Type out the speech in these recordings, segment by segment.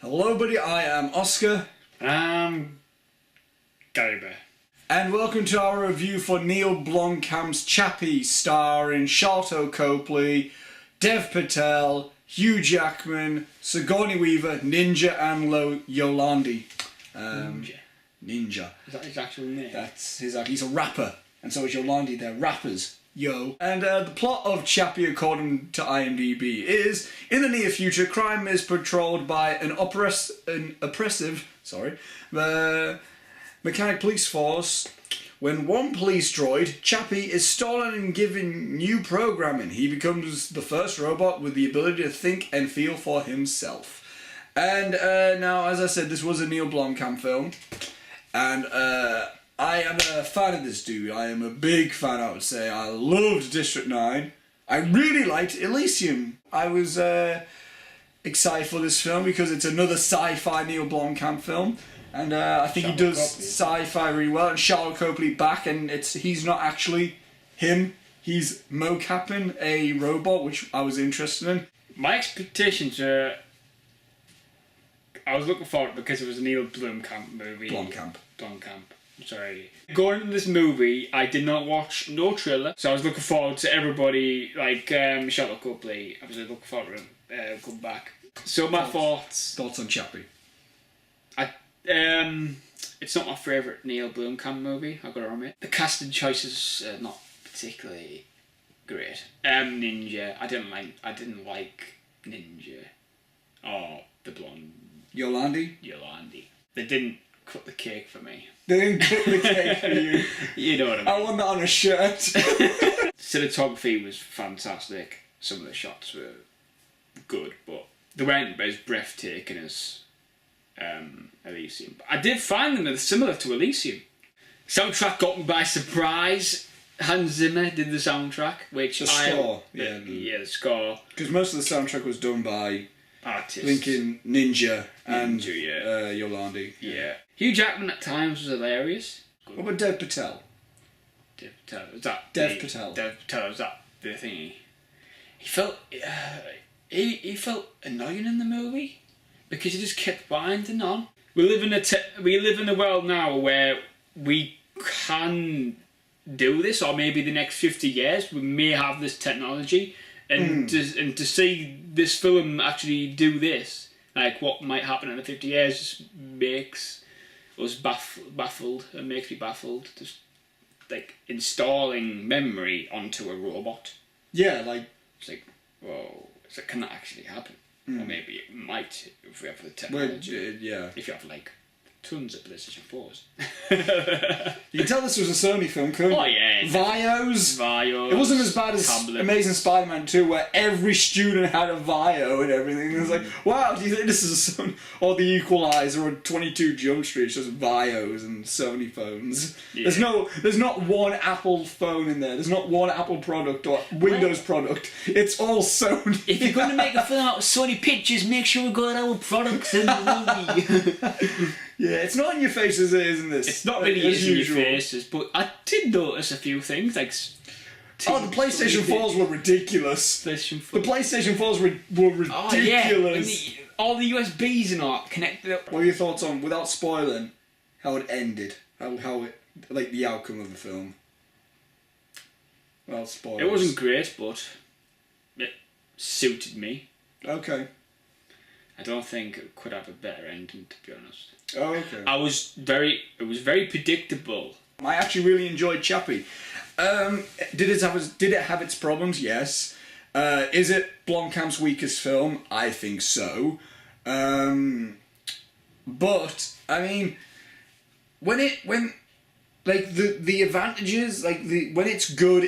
Hello, buddy. I am Oscar. Gary Bear. And welcome to our review for Neill Blomkamp's Chappie, starring Sharlto Copley, Dev Patel, Hugh Jackman, Sigourney Weaver, Ninja, and Yolandi. Ninja. Is that his actual name? That's his. He's a rapper, and so is Yolandi. They're rappers. Yo. And the plot of Chappie, according to IMDb, is in the near future, crime is patrolled by an oppressive mechanic police force. When one police droid, Chappie, is stolen and given new programming, he becomes the first robot with the ability to think and feel for himself. And now, as I said, this was a Neill Blomkamp film, and I am a fan of this dude. I am a big fan, I would say. I loved District 9. I really liked Elysium. I was excited for this film because it's another sci-fi Neill Blomkamp film. And I think he does sci-fi really well. And Sharlto Copley back, and he's not actually him. He's mocapping a robot, which I was interested in. My expectations are... I was looking forward to it because it was a Neill Blomkamp movie. Blomkamp. Sorry. Going into this movie, I did not watch no trailer, so I was looking forward to everybody, like Sharlto Copley. I was looking forward to him come back. So my thoughts on Chappie. It's not my favourite Neill Blomkamp movie, I've got to admit. The casting choices are not particularly great. Ninja, I didn't like Ninja. Or the blonde. Yolandi. They didn't cut the cake for me. They didn't cut the cake for you. You know what I mean. I want that on a shirt. Cinematography was fantastic. Some of the shots were good, but they weren't as breathtaking as Elysium. But I did find them similar to Elysium. Soundtrack got me by surprise. Hans Zimmer did the soundtrack, which the score. The score. Because most of the soundtrack was done by artists. Lincoln, Ninja, and Yolandi. Yeah. Hugh Jackman at times was hilarious. What about Dev Patel? Was that Dev Patel, was that the thingy? He felt he felt annoying in the movie because he just kept binding on. We live in a world now where we can do this, or maybe the next 50 years we may have this technology, and to see this film actually do this, like what might happen in the 50 years, just makes us baffled, and makes me baffled. Just like installing memory onto a robot. Yeah, like it's like, whoa, so can that actually happen? Or maybe it might if we have the technology. Yeah. If you have like tons of PlayStation 4s. You can tell this was a Sony film, couldn't you? Oh yeah. Vios. It wasn't as bad as Amazing Spider-Man 2, where every student had a Vio and everything. It was like, wow, do you think this is a Sony? Or The Equalizer, or 22 Jump Street, it's just Vios and Sony phones. Yeah. There's not one Apple phone in there. There's not one Apple product or Windows product. It's all Sony. If you're going to make a film out of Sony Pictures, make sure we got our products in the movie. Yeah, it's not in your faces, isn't this? It's not really in your faces, but I did notice a few things, like... the PlayStation 4s were ridiculous. The PlayStation 4s were ridiculous. Oh, yeah. All the USBs and all connected up. What are your thoughts on, without spoiling, how it ended? How it, like, the outcome of the film? Well, spoilers. It wasn't great, but it suited me. Okay. I don't think it could have a better ending, to be honest. Oh, okay. It was very predictable. I actually really enjoyed Chappie. Did it have its problems? Yes. Is it Blomkamp's weakest film? I think so. But I mean, when the advantages, when it's good,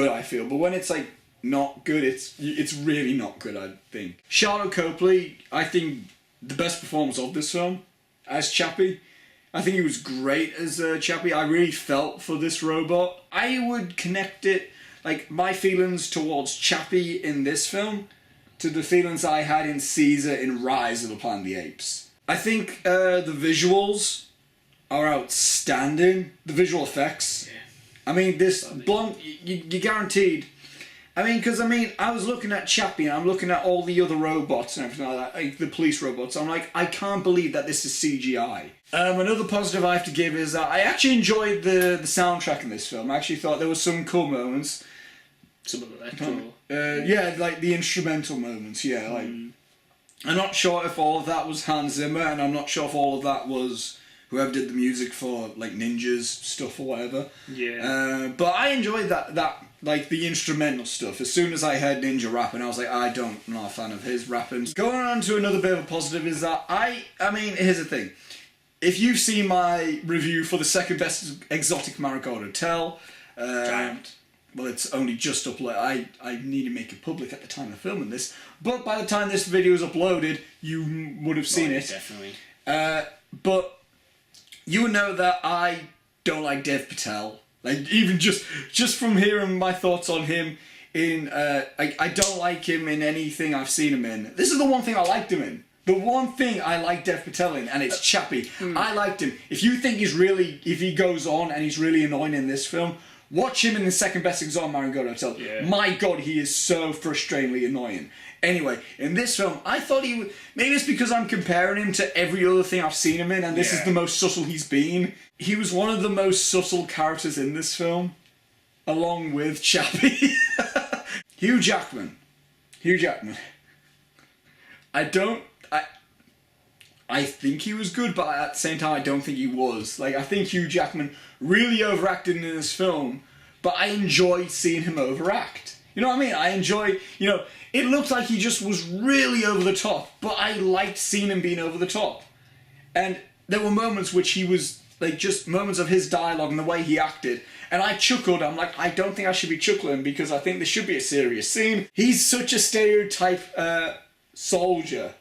I feel. But when it's like not good, it's really not good, I think. Sharlto Copley, I think the best performance of this film as Chappie. I think he was great as Chappie. I really felt for this robot. I would connect it, like, my feelings towards Chappie in this film to the feelings I had in Caesar in Rise of the Planet of the Apes. I think the visuals are outstanding. The visual effects. Yeah. I mean, this you guaranteed I was looking at Chappie and I'm looking at all the other robots and everything like that, like the police robots. I'm like, I can't believe that this is CGI. Another positive I have to give is that I actually enjoyed the soundtrack in this film. I actually thought there were some cool moments. Some of the electro. Yeah, like the instrumental moments, yeah. Like, I'm not sure if all of that was Hans Zimmer, and I'm not sure if all of that was whoever did the music for, like, Ninja's stuff or whatever. Yeah. But I enjoyed that, like, the instrumental stuff. As soon as I heard Ninja rapping, I was like, I'm not a fan of his rapping. Going on to another bit of a positive is that here's the thing. If you've seen my review for the second best exotic Marigold Hotel, Giant. Well, it's only just uploaded. I need to make it public at the time of filming this, but by the time this video is uploaded, you would have seen it. Definitely. But you would know that I don't like Dev Patel. Like, even just from hearing my thoughts on him in, I don't like him in anything I've seen him in. This is the one thing I liked him in. The one thing I like Dev Patel in, and it's Chappie. I liked him. If you think if he goes on and he's really annoying in this film, watch him in the second best example, Marigold Hotel. Yeah. My God, he is so frustratingly annoying. Anyway, in this film, I thought he would... Maybe it's because I'm comparing him to every other thing I've seen him in, and this is the most subtle he's been. He was one of the most subtle characters in this film, along with Chappie. Hugh Jackman. I think he was good, but at the same time, I don't think he was. Like, I think Hugh Jackman really overacted in this film, but I enjoyed seeing him overact. You know what I mean? I enjoy, it looked like he just was really over the top, but I liked seeing him being over the top. And there were moments which he was, like, just moments of his dialogue and the way he acted, and I chuckled. I'm like, I don't think I should be chuckling because I think this should be a serious scene. He's such a stereotype soldier.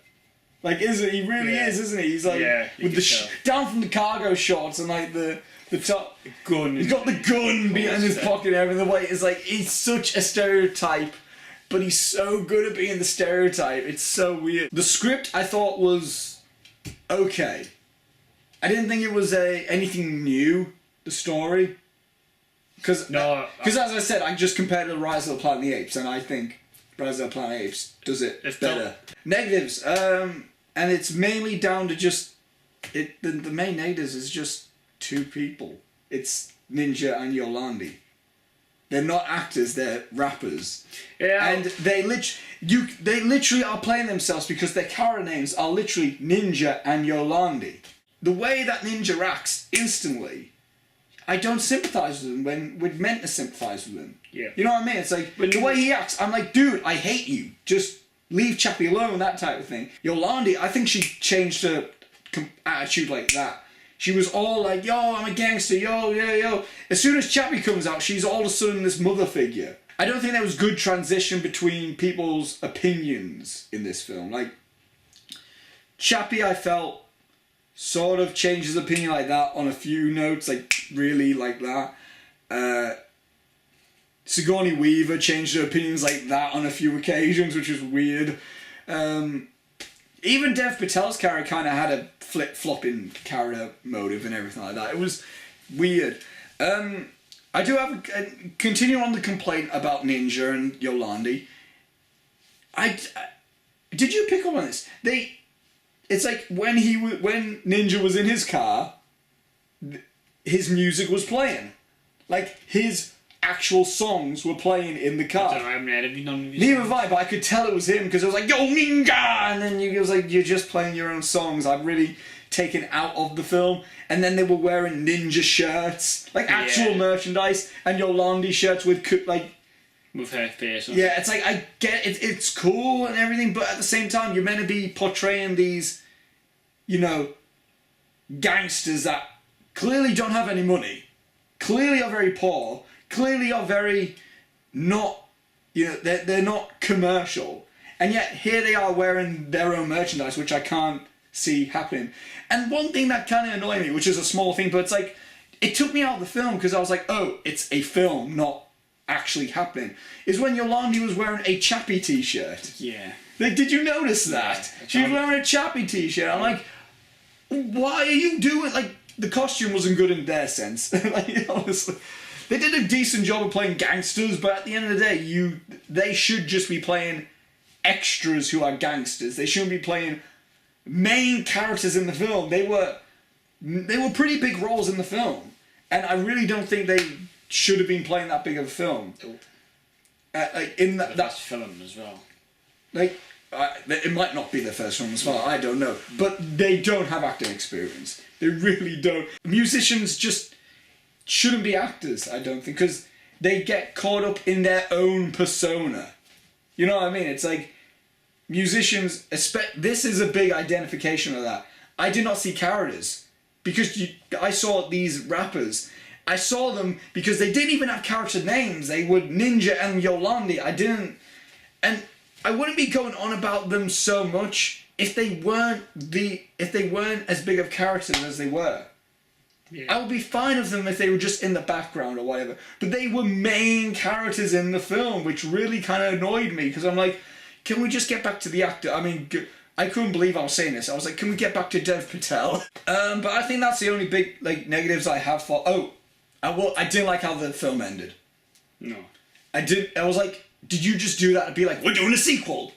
Like, he really is, isn't he? He's like, with the down from the cargo shorts and like the top gun. He's got the gun behind his pocket and everything. The way it's like, he's such a stereotype, but he's so good at being the stereotype. It's so weird. The script I thought was okay. I didn't think it was anything new. The story, because as I said, I just compared it to Rise of the Planet of the Apes, and I think Rise of the Planet of the Apes does it better. Negatives, and it's mainly down to just the main negatives is just two people. It's Ninja and Yolandi. They're not actors; they're rappers. Yeah. And they literally are playing themselves because their character names are literally Ninja and Yolandi. The way that Ninja acts instantly, I don't sympathise with him when we're meant to sympathise with him. Yeah. You know what I mean? It's like, the way he acts, I'm like, dude, I hate you. Just leave Chappie alone, that type of thing. Yolandi, I think she changed her attitude like that. She was all like, yo, I'm a gangster, yo. As soon as Chappie comes out, she's all of a sudden this mother figure. I don't think there was good transition between people's opinions in this film. Like, Chappie, I felt, sort of changed his opinion like that on a few notes, like, really like that. Sigourney Weaver changed her opinions like that on a few occasions, which was weird. Even Dev Patel's character kind of had a flip-flopping character motive and everything like that. It was weird. I do have continue on the complaint about Ninja and Yolandi. Did you pick up on this? It's like when Ninja was in his car, his music was playing. Like, his actual songs were playing in the car. I haven't heard none of his Neither have I, but I could tell it was him because it was like, yo, Ninja! And then it was like, you're just playing your own songs. I've really taken out of the film. And then they were wearing Ninja shirts, like actual merchandise, and Yolandi shirts with her face on. Yeah, it's like, I get it, it's cool and everything, but at the same time, you're meant to be portraying these, gangsters that clearly don't have any money, clearly are very poor, clearly are very not, they're not commercial, and yet here they are wearing their own merchandise, which I can't see happening. And one thing that kind of annoyed me, which is a small thing, but it's like, it took me out of the film because I was like, oh, it's a film, not actually happening, is when Yolandi was wearing a Chappie t-shirt. Yeah. Like, did you notice that? Yeah, she was wearing a Chappie t-shirt. I'm like, why are you doing... Like, the costume wasn't good in their sense. Like, honestly. They did a decent job of playing gangsters, but at the end of the day, they should just be playing extras who are gangsters. They shouldn't be playing main characters in the film. They were pretty big roles in the film, and I really don't think they should have been playing that big of a film. Like in that first film as well. Like it might not be their first film as well. I don't know, but they don't have acting experience. They really don't. Musicians just shouldn't be actors, I don't think, because they get caught up in their own persona. You know what I mean? It's like musicians. This is a big identification of that. I did not see characters because I saw these rappers. I saw them because they didn't even have character names. They were Ninja and Yolandi. And I wouldn't be going on about them so much if they weren't as big of characters as they were. Yeah. I would be fine with them if they were just in the background or whatever. But they were main characters in the film, which really kind of annoyed me because I'm like, can we just get back to the actor? I mean, I couldn't believe I was saying this. I was like, can we get back to Dev Patel? But I think that's the only big negatives I have for. I didn't like how the film ended. No. I was like, did you just do that to be like, we're doing a sequel?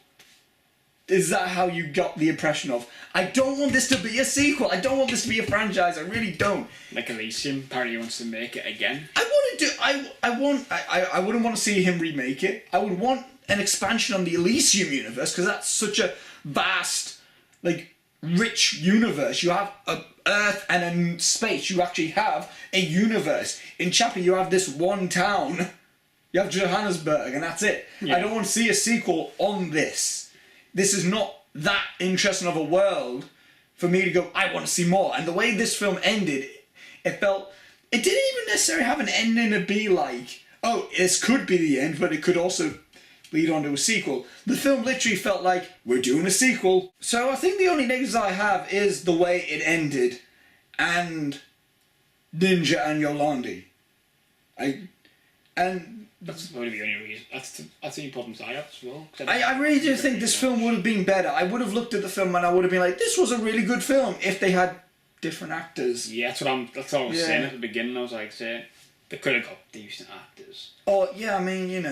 Is that how you got the impression of? I don't want this to be a sequel. I don't want this to be a franchise. I really don't. Like Elysium apparently wants to make it again. I wouldn't want to see him remake it. I would want an expansion on the Elysium universe because that's such a vast, rich universe. You have a Earth and a space. You actually have a universe. In Chappie, you have this one town. You have Johannesburg, and that's it. Yeah. I don't want to see a sequel on this. This is not that interesting of a world for me to go, I want to see more. And the way this film ended, it didn't even necessarily have an ending to be like, oh, this could be the end, but it could also lead on to a sequel. The film literally felt like, we're doing a sequel. So I think the only negatives I have is the way it ended and Ninja and Yolandi. That's probably the only reason. That's the only problems I have as well. I really do think this film would have been better. I would have looked at the film and I would have been like, this was a really good film if they had different actors. Yeah, that's what I was saying at the beginning. I was like, they could have got decent actors. Or, yeah, I mean,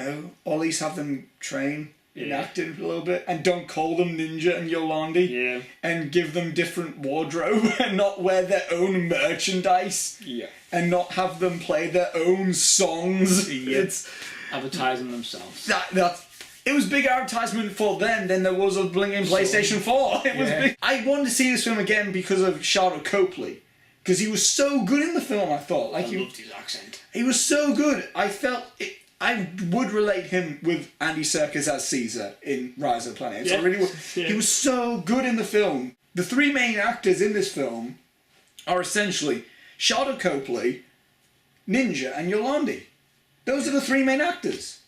or at least have them train in acting a little bit and don't call them Ninja and Yolandi. Yeah. And give them different wardrobe and not wear their own merchandise. Yeah. And not have them play their own songs. Yeah. It's advertising themselves. It was big advertisement for them than there was a blinking PlayStation 4. It was big. I wanted to see this film again because of Sharlto Copley. Because he was so good in the film, I thought. I loved his accent. He was so good. I would relate him with Andy Serkis as Caesar in Rise of the Planet. I really would. Yeah. He was so good in the film. The three main actors in this film are essentially Sharlto Copley, Ninja, and Yolandi. Those are the three main actors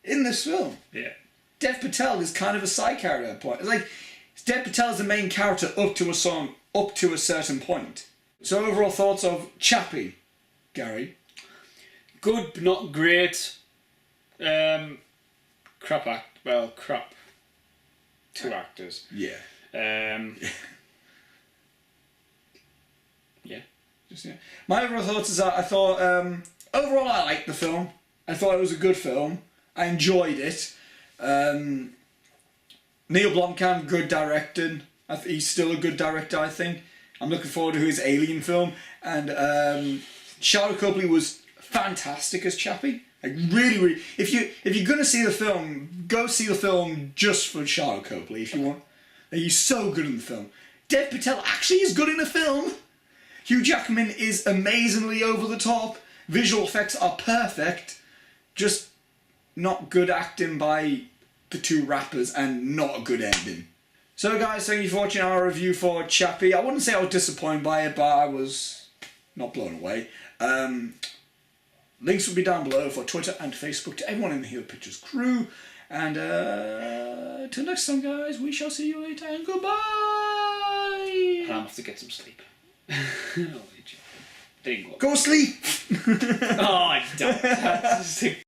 in this film. Yeah. Dev Patel is kind of a side character at a point. It's like Dev Patel is the main character up to a certain point. So overall thoughts of Chappie, Gary? Good, but not great. Crap. Two actors. Yeah. Yeah. My overall thoughts is that I thought overall I liked the film. I thought it was a good film. I enjoyed it. Neill Blomkamp, good directing. He's still a good director, I think. I'm looking forward to his Alien film. And Sharlto Copley was fantastic as Chappie. Like really. If you're gonna see the film, go see the film just for Sharlto Copley if you want. He's so good in the film. Dev Patel actually is good in the film. Hugh Jackman is amazingly over the top. Visual effects are perfect. Just not good acting by the two rappers and not a good ending. So guys, thank you for watching our review for Chappie. I wouldn't say I was disappointed by it, but I was not blown away. Links will be down below for Twitter and Facebook to everyone in the Heel Pictures crew. And till next time guys, we shall see you later and goodbye! I'm gonna have to get some sleep. Go sleep! Oh, I don't.